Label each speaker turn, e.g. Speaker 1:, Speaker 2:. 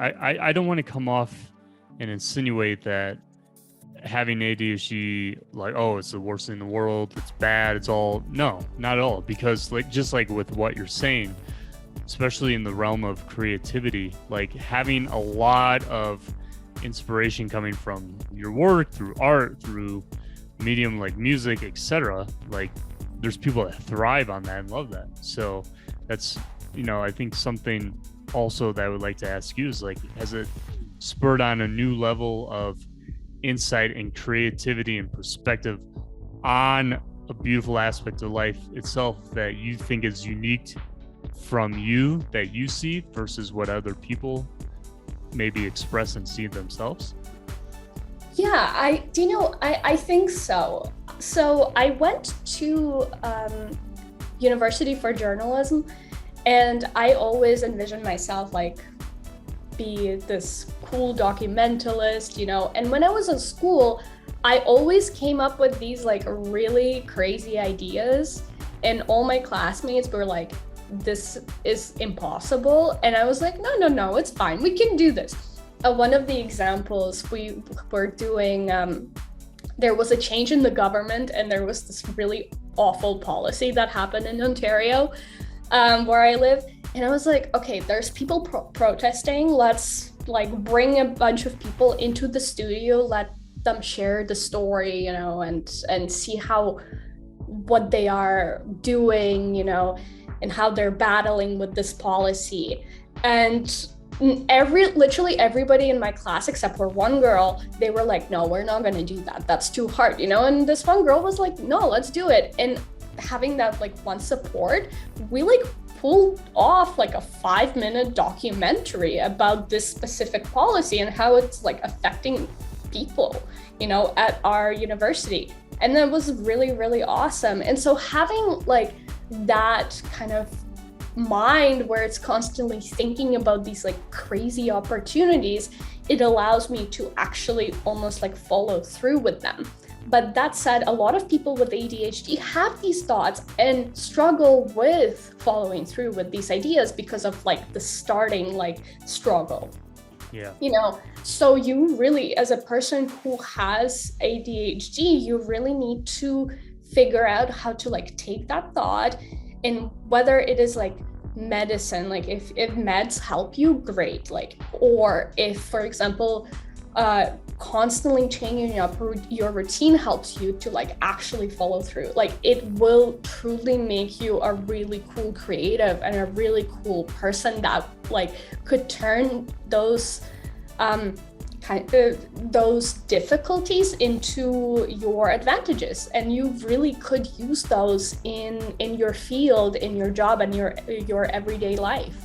Speaker 1: I don't want to come off and insinuate that having ADHD, like, oh, it's the worst thing in the world, it's bad, it's all, no, not at all. Because like, just like with what you're saying, especially in the realm of creativity, like having a lot of inspiration coming from your work, through art, through medium like music, etc., like there's people that thrive on that and love that. So that's, I think something also that I would like to ask you is like, has it spurred on a new level of insight and creativity and perspective on a beautiful aspect of life itself that you think is unique from you, that you see, versus what other people maybe express and see themselves?
Speaker 2: Yeah, I think so. So I went to university for journalism, and I always envisioned myself like be this cool documentalist, and when I was in school, I always came up with these like really crazy ideas, and all my classmates were like, this is impossible, and I was like, no, it's fine, we can do this. One of the examples we were doing, there was a change in the government, and there was this really awful policy that happened in Ontario, where I live. And I was like, okay, there's people protesting. Let's like bring a bunch of people into the studio, let them share the story, and see what they are doing, and how they're battling with this policy. And literally everybody in my class, except for one girl, they were like, no, we're not gonna do that. That's too hard, And this one girl was like, no, let's do it. And having that like one support, we like pulled off like a 5-minute documentary about this specific policy and how it's like affecting people, at our university. And that was really, really awesome. And so having like that kind of mind where it's constantly thinking about these like crazy opportunities, it allows me to actually almost like follow through with them. But that said, a lot of people with ADHD have these thoughts and struggle with following through with these ideas because of like the starting like struggle.
Speaker 1: Yeah.
Speaker 2: So you really, as a person who has ADHD, you really need to figure out how to like take that thought, and whether it is like medicine, like if meds help you, great, like, or if, for example, constantly changing up your routine helps you to like actually follow through, like it will truly make you a really cool creative and a really cool person that like could turn those those difficulties into your advantages, and you really could use those in your field, in your job, and your everyday life.